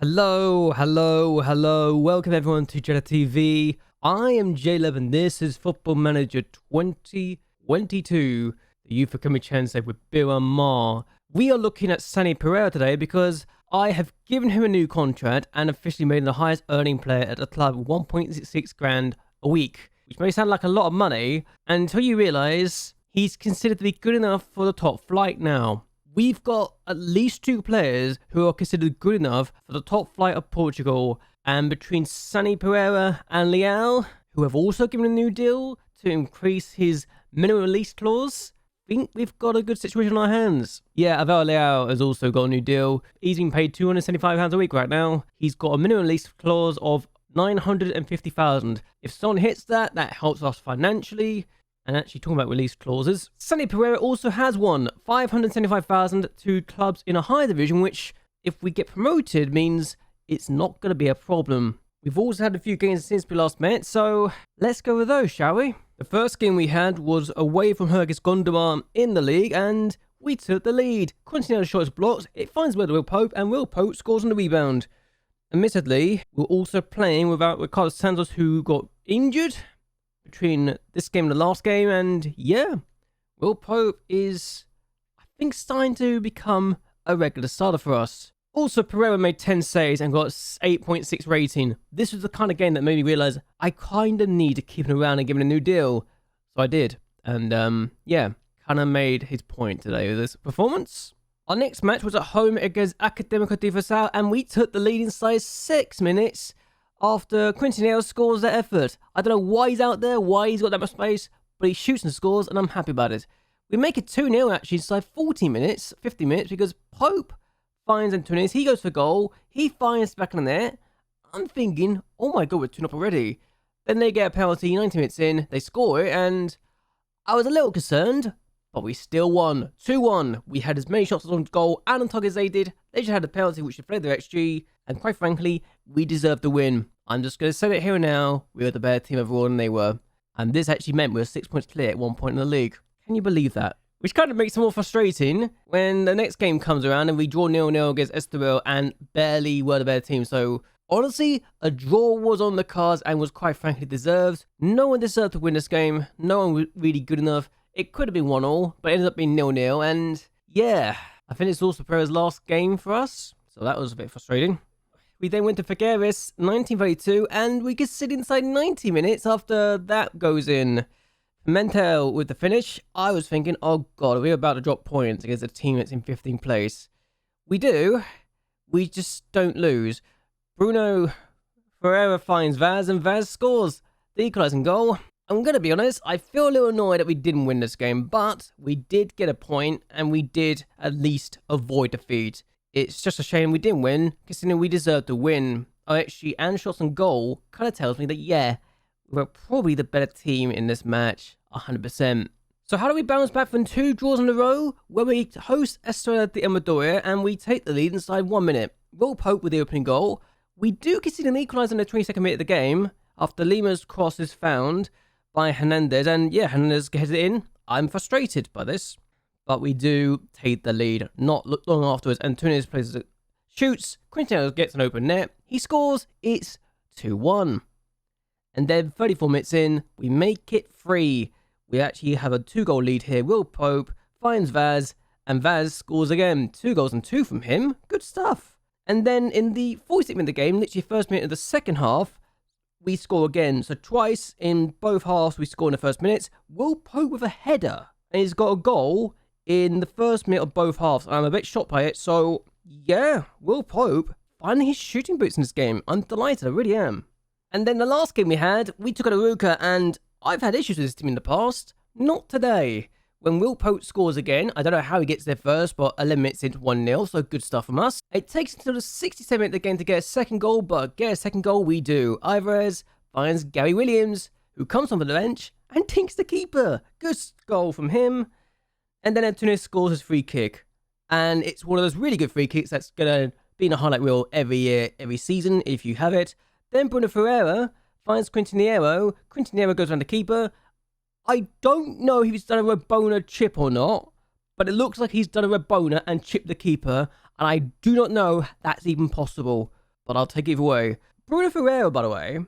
Hello. Welcome everyone to JLABTV. I am JLAB and this is Football Manager 2022, the youth academy championship with BeiraMar. We are looking at Sani Pereira today because I have given him a new contract and officially made him the highest earning player at the club, 1.66 grand a week, which may sound like a lot of money until you realise he's considered to be good enough for the top flight now. We've got at least two players who are considered good enough for the top flight of Portugal, and between Sani Pereira and Leal, who have also given a new deal to increase his minimum release clause, I think we've got a good situation on our hands. Yeah, Avel Leal has also got a new deal. He's being paid £275 a week right now. He's got a minimum release clause of 950,000. If someone hits that, that helps us financially. And actually talking about release clauses, Sani Pereira also has won 575,000 to clubs in a higher division, which, if we get promoted, means it's not going to be a problem. We've also had a few games since we last met, so let's go with those, shall we? The first game we had was away from Hergis Gondomar in the league, and we took the lead. Quintana's shot is blocked, it finds where to Will Pope, and Will Pope scores on the rebound. Admittedly, we're also playing without Ricardo Santos, who got injured between this game and the last game, and yeah, Will Pope is, I think, starting to become a regular starter for us. Also, Pereira made 10 saves and got 8.6 rating. This was the kind of game that made me realise I kind of need to keep him around and give him a new deal. So I did, and yeah, kind of made his point today with this performance. Our next match was at home against Académico de Futsal, and we took the lead inside 6 minutes after Quintana scores that effort. I don't know why he's out there, why he's got that much space, but he shoots and scores, and I'm happy about it. We make it 2-0 actually inside 50 minutes, because Pope finds Antunes, he goes for goal, he finds back in the net. I'm thinking, oh my god, we're 2-0 already. Then they get a penalty 90 minutes in, they score it, and I was a little concerned, but we still won. 2-1. We had as many shots on goal and on target as they did. They just had a penalty which deflated their XG, and quite frankly, we deserved the win. I'm just going to say it here and now, we were the better team overall than they were. And this actually meant we were 6 points clear at one point in the league. Can you believe that? Which kind of makes it more frustrating when the next game comes around and we draw 0-0 against Estoril and barely were the better team. So honestly, a draw was on the cards and was quite frankly deserved. No one deserved to win this game. No one was really good enough. It could have been 1-1, but it ended up being 0-0. And yeah, I think it's also Pereira's last game for us. So that was a bit frustrating. We then went to Figueres, 1932, and we could sit inside 90 minutes after that goes in. Mentel with the finish. I was thinking, oh god, we're about to drop points against a team that's in 15th place. We do. We just don't lose. Bruno Ferreira finds Vaz, and Vaz scores the equalising goal. I'm going to be honest, I feel a little annoyed that we didn't win this game, but we did get a point, and we did at least avoid defeat. It's just a shame we didn't win, considering we deserved to win. Actually, and shots on goal kind of tells me that, yeah, we're probably the better team in this match, 100%. So how do we bounce back from 2 draws in a row? Where we host Estrella de Amadora, and we take the lead inside 1 minute. Will Pope with the opening goal. We do concede an equaliser in the 22nd minute of the game, after Lima's cross is found by Hernandez, and yeah, Hernandez gets it in. I'm frustrated by this, but we do take the lead. Not long afterwards, Antunes plays it, shoots, Quintana gets an open net, he scores, it's 2-1. And then 34 minutes in, we make it 3. We actually have a 2-goal lead here. Will Pope finds Vaz, and Vaz scores again. 2 goals and 2 from him. Good stuff. And then in the 46th minute of the game, literally first minute of the second half, we score again. So twice in both halves we score in the first minutes. Will Pope with a header, and he's got a goal in the first minute of both halves. I'm a bit shocked by it. So yeah, Will Pope finding his shooting boots in this game. I'm delighted, I really am. And then the last game we had, we took out Aruca, and I've had issues with this team in the past. Not today. When Will Pope scores again, I don't know how he gets there first, but 11 minutes into 1-0, so good stuff from us. It takes until the 67th minute of the game to get a second goal, but get a second goal we do. Alvarez finds Gary Williams, who comes on the bench and tinks the keeper. Good goal from him. And then Antunes scores his free kick. And it's one of those really good free kicks that's going to be in a highlight reel every year, every season, if you have it. Then Bruno Ferreira finds Quintanero. Quintanero goes around the keeper. I don't know if he's done a Rabona chip or not, but it looks like he's done a Rabona and chipped the keeper, and I do not know that's even possible. but I'll take it either way. Bruno Ferreira, by the way,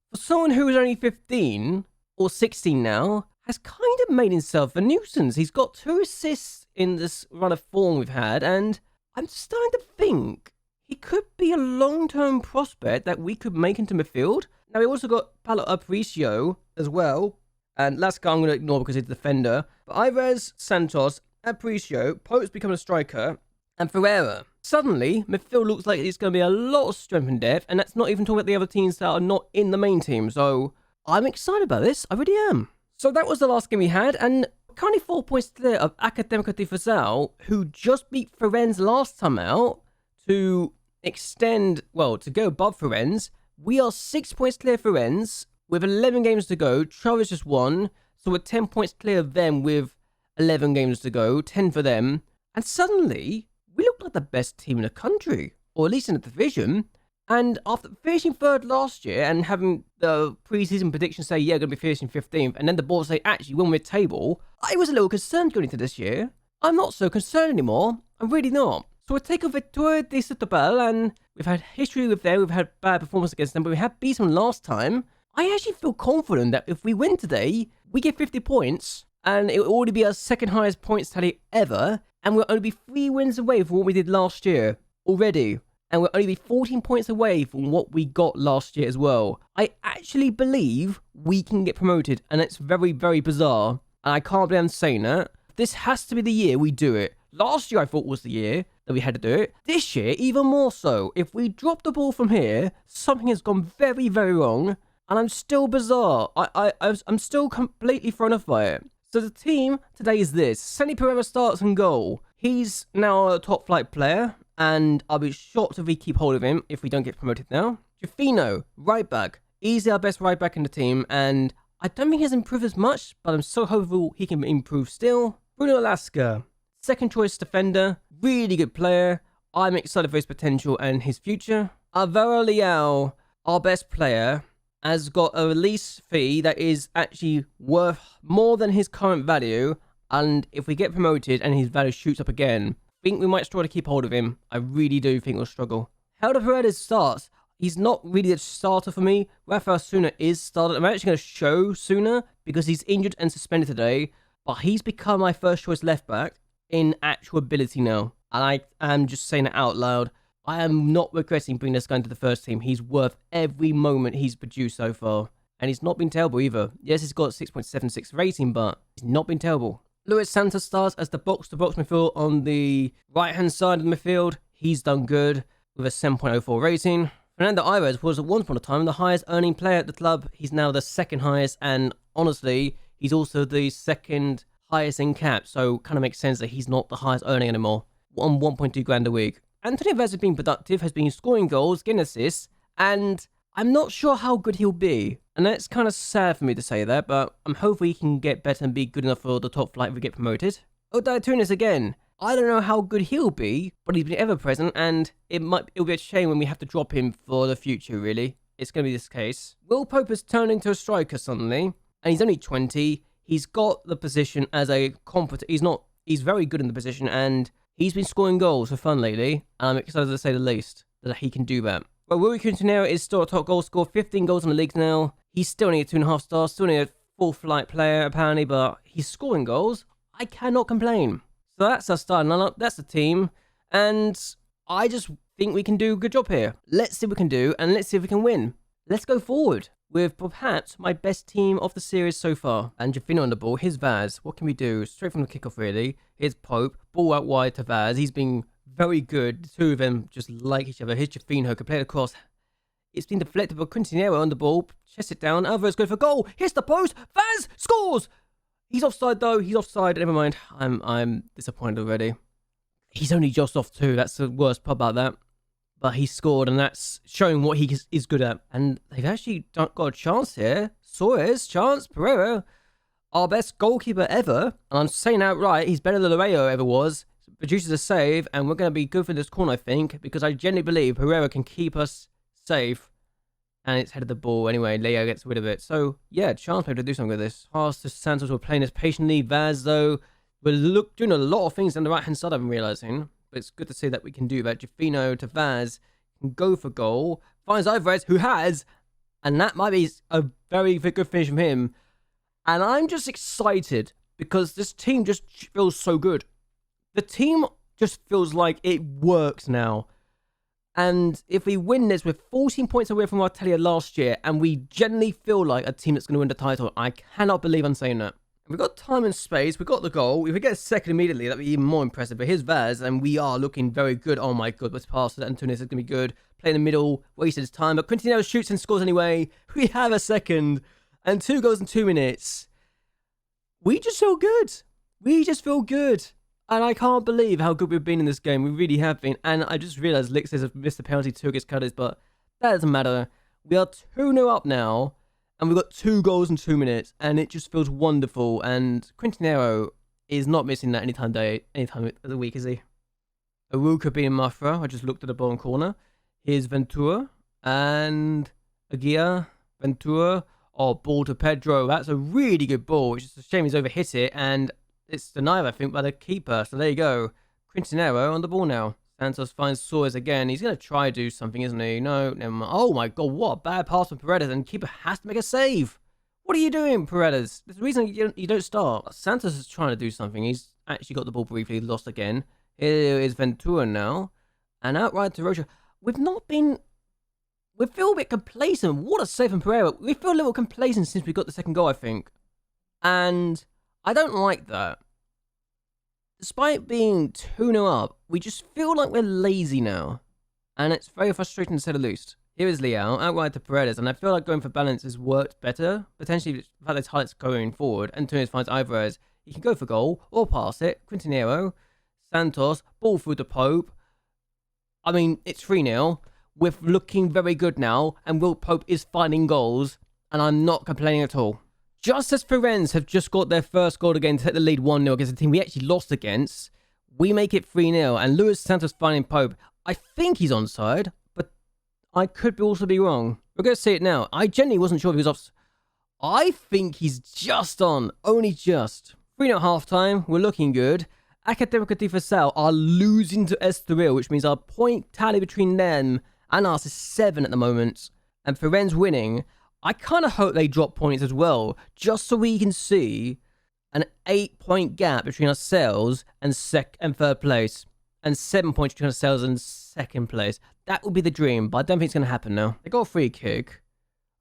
for someone who is only 15 or 16 now, has kind of made himself a nuisance. He's got 2 assists in this run of form we've had, and I'm starting to think he could be a long-term prospect that we could make into midfield. Now, we also got Paulo Aparicio as well, and last guy I'm going to ignore because he's a defender. But Ives, Santos, Aparicio, Pope's becoming a striker, and Ferreira. Suddenly, midfield looks like it's going to be a lot of strength and depth, and that's not even talking about the other teams that are not in the main team. So, I'm excited about this. I really am. So that was the last game we had, and currently 4 points clear of Academico de Futsal, who just beat Firenze last time out to extend, well, to go above Firenze. We are 6 points clear of Firenze with 11 games to go. Travis just won, so we're 10 points clear of them with 11 games to go, 10 for them. And suddenly, we look like the best team in the country, or at least in the division. And after finishing 3rd last year and having the preseason prediction say, yeah, going to be finishing 15th, and then the board say, actually, we're mid-table, I was a little concerned going into this year. I'm not so concerned anymore. I'm really not. So we take a Victoria de Setúbal, and we've had history with them. We've had bad performance against them, but we had beaten them last time. I actually feel confident that if we win today, we get 50 points, and it will already be our 2nd highest points tally ever, and we'll only be 3 wins away from what we did last year already. And we'll only be 14 points away from what we got last year as well. I actually believe we can get promoted, and it's very, very bizarre. And I can't believe I'm saying that. This has to be the year we do it. Last year I thought was the year that we had to do it. This year, even more so. If we drop the ball from here, something has gone very, very wrong. And I'm still bizarre. I'm still completely thrown off by it. So the team today is this. Santi Pereira starts in goal. He's now a top flight player, and I'll be shocked if we keep hold of him if we don't get promoted now. Jafino, right back. Easily our best right back in the team, and I don't think he's improved as much, but I'm so hopeful he can improve still. Bruno Alaska, 2nd choice defender, really good player. I'm excited for his potential and his future. Alvaro Leal, our best player, has got a release fee that is actually worth more than his current value, and if we get promoted and his value shoots up again, I think we might struggle to keep hold of him. I really do think we'll struggle. Helder Paredes starts. He's not really a starter for me. Rafael Suna is started. I'm actually going to show Suna because he's injured and suspended today, but he's become my 1st choice left back in actual ability now. And I am just saying it out loud. I am not regretting bringing this guy into the first team. He's worth every moment he's produced so far. And he's not been terrible either. Yes, he's got 6.76 rating, but he's not been terrible. Luis Santos starts as the box-to-box midfield on the right-hand side of the midfield. He's done good with a 7.04 rating. Fernando Ives was at one point of time the highest earning player at the club. He's now the 2nd highest, and honestly, he's also the 2nd highest in cap, so kind of makes sense that he's not the highest earning anymore, on 1.2 grand a week. Antonio Vaz has been productive, has been scoring goals, getting assists, and I'm not sure how good he'll be. And that's kind of sad for me to say that, but I'm hoping he can get better and be good enough for the top flight if we get promoted. Oday Tunis again. I don't know how good he'll be, but he's been ever present, and it'll be a shame when we have to drop him for the future, really. It's going to be this case. Will Pope has turned into a striker suddenly, and he's only 20. He's got the position as a competent. He's very good in the position, and he's been scoring goals for fun lately. I'm excited to say the least that he can do that. Well, Rui Quintanero is still a top goal scorer, 15 goals in the league now. He's still only a 2.5 stars, still only a 4th flight player apparently, but he's scoring goals. I cannot complain. So that's our starting lineup, that's the team, and I just think we can do a good job here. Let's see what we can do, and let's see if we can win. Let's go forward with perhaps my best team of the series so far. And Jafino on the ball, here's Vaz. What can we do? Straight from the kickoff, really. Here's Pope, ball out wide to Vaz. He's been very good. The 2 of them just like each other. Here's Jafino, can play it across. It's been deflected by Quintanero on the ball. Chest it down. Alvarez goes for goal. Hits the post. Vaz scores! He's offside though. He's offside. Never mind. I'm disappointed already. He's only just off too. That's the worst part about that. But he scored, and that's showing what he is good at. And they've actually got a chance here. Suarez, chance. Pereira, our best goalkeeper ever. And I'm saying outright, he's better than Loreo ever was. Produces a save, and we're going to be good for this corner, I think, because I genuinely believe Pereira can keep us safe. And it's headed the ball anyway. Leo gets rid of it. So, yeah, chance maybe to do something with this. Pass to Santos. We're playing this patiently. Vaz, though, we're doing a lot of things on the right-hand side, I'm realizing. But it's good to see that we can do that. Jafino to Vaz. can go for goal, finds Alvarez, who has, and that might be a very good finish from him. And I'm just excited because this team just feels so good. The team just feels like it works now. And if we win this, we're 14 points away from Artelia last year, and we generally feel like a team that's going to win the title. I cannot believe I'm saying that. We've got time and space. We've got the goal. If we get a second immediately, that'd be even more impressive. But here's Vaz, and we are looking very good. Oh my god, this pass to Antunes is going to be good. Play in the middle, wasted his time. But Quintinero shoots and scores anyway. We have a second, and 2 goals in 2 minutes. We just feel good. We just feel good. And I can't believe how good we've been in this game. We really have been. And I just realised Lix has missed the penalty 2 against Cadiz, but that doesn't matter. We are 2-0 up now. And we've got 2 goals in 2 minutes, and it just feels wonderful. And Quintinero is not missing that anytime of the week, is he? Aruka being Mafra. I just looked at the bottom corner. Here's Ventura and Aguirre. Ventura. Oh, ball to Pedro. That's a really good ball. It's just a shame he's overhit it, and it's denied, I think, by the keeper. So there you go. Quintinero on the ball now. Santos finds Suarez again. He's going to try to do something, isn't he? No, never mind. Oh my god, what a bad pass from Paredes, and keeper has to make a save. What are you doing, Paredes? There's a reason you don't start. Santos is trying to do something. He's actually got the ball briefly, lost again. Here is Ventura now. And outright to Rocha. We feel a bit complacent. What a save from Pereira. We feel a little complacent since we got the second goal, I think. And I don't like that. Despite being 2-0 up, we just feel like we're lazy now. And it's very frustrating to say the least. Here is Leao, outright to Paredes, and I feel like going for balance has worked better. Potentially, the fact that highlights going forward. Antunes finds Alvarez. He can go for goal, or pass it. Quintinero, Santos, ball through to Pope. I mean, it's 3-0. We're looking very good now, and Will Pope is finding goals, and I'm not complaining at all. Just as Firenze have just got their first goal again to take the lead 1-0 against a team we actually lost against, we make it 3-0, and Luis Santos finding Pope. I think he's onside, but I could also be wrong. We're going to see it now. I genuinely wasn't sure if he was off. I think he's just on. Only just. 3-0 at half-time. We're looking good. Academica de Fasal are losing to Estoril, which means our point tally between them and us is 7 at the moment. And Firenze winning. I kind of hope they drop points as well, just so we can see an 8-point gap between ourselves and third place, and 7 points between ourselves and second place. That would be the dream, but I don't think it's going to happen now. They got a free kick.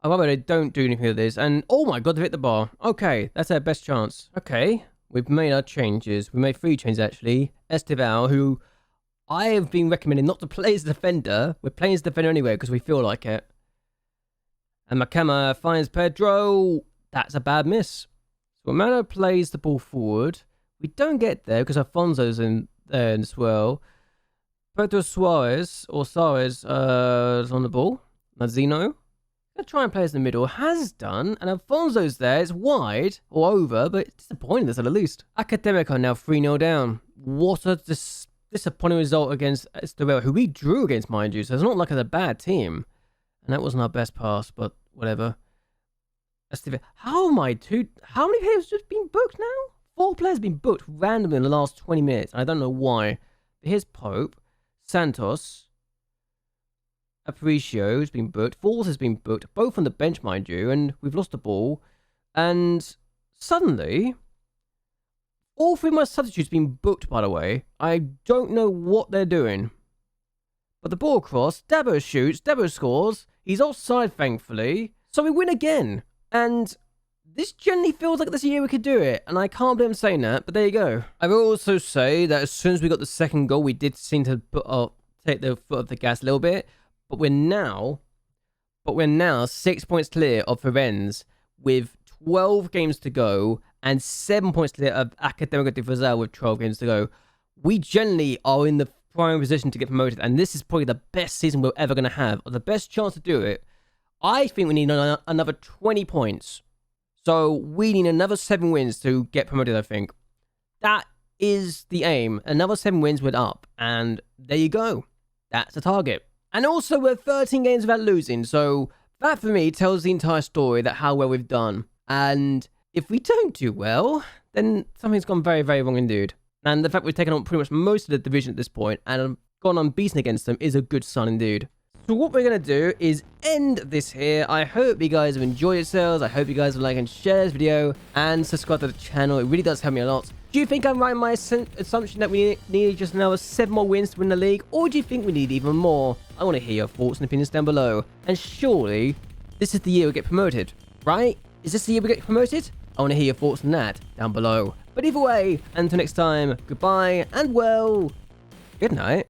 I hope they don't do anything with this, and oh my god, they've hit the bar. Okay, that's our best chance. Okay, we've made our changes. We made 3 changes actually. Esteval, who I have been recommending not to play as a defender. We're playing as a defender anyway because we feel like it. And Macama finds Pedro. That's a bad miss. So Romano plays the ball forward. We don't get there because Alfonso's in there as well. Pedro Suarez, is on the ball. Mazzino. Gonna try and play as in the middle. Has done. And Alfonso's there. It's wide or over, but it's disappointing at the least. Academica now 3-0 down. What a disappointing result against Estoril, who we drew against, mind you. So it's not like it's a bad team. And that wasn't our best pass, but whatever. How many players have just been booked now? 4 players have been booked randomly in the last 20 minutes. I don't know why. But here's Pope. Santos. Aparicio has been booked. Falls has been booked. Both on the bench, mind you. And we've lost the ball. And suddenly, all 3 of my substitutes have been booked, by the way. I don't know what they're doing. But the ball cross, Dabo shoots, Dabo scores. He's offside, thankfully. So we win again. And this generally feels like this year we could do it. And I can't believe I'm saying that, but there you go. I will also say that as soon as we got the second goal, we did seem to take the foot off the gas a little bit. But we're now 6 points clear of Firenze with 12 games to go and 7 points clear of Academica de Fasal with 12 games to go. We generally are in the prime position to get promoted, and this is probably the best season we're ever going to have, or the best chance to do it. I think we need another 20 points. So we need another 7 wins to get promoted, I think. That is the aim. Another 7 wins with up, and there you go. That's the target. And also, we're 13 games without losing, so that for me tells the entire story that how well we've done. And if we don't do well, then something's gone very, very wrong indeed. And the fact we've taken on pretty much most of the division at this point and gone unbeaten against them is a good sign indeed. So what we're going to do is end this here. I hope you guys have enjoyed yourselves. I hope you guys will like and share this video and subscribe to the channel. It really does help me a lot. Do you think I'm right in my assumption that we need just another 7 more wins to win the league? Or do you think we need even more? I want to hear your thoughts and opinions down below. And surely, this is the year we get promoted, right? Is this the year we get promoted? I want to hear your thoughts on that down below. But either way, until next time, goodbye and well, good night.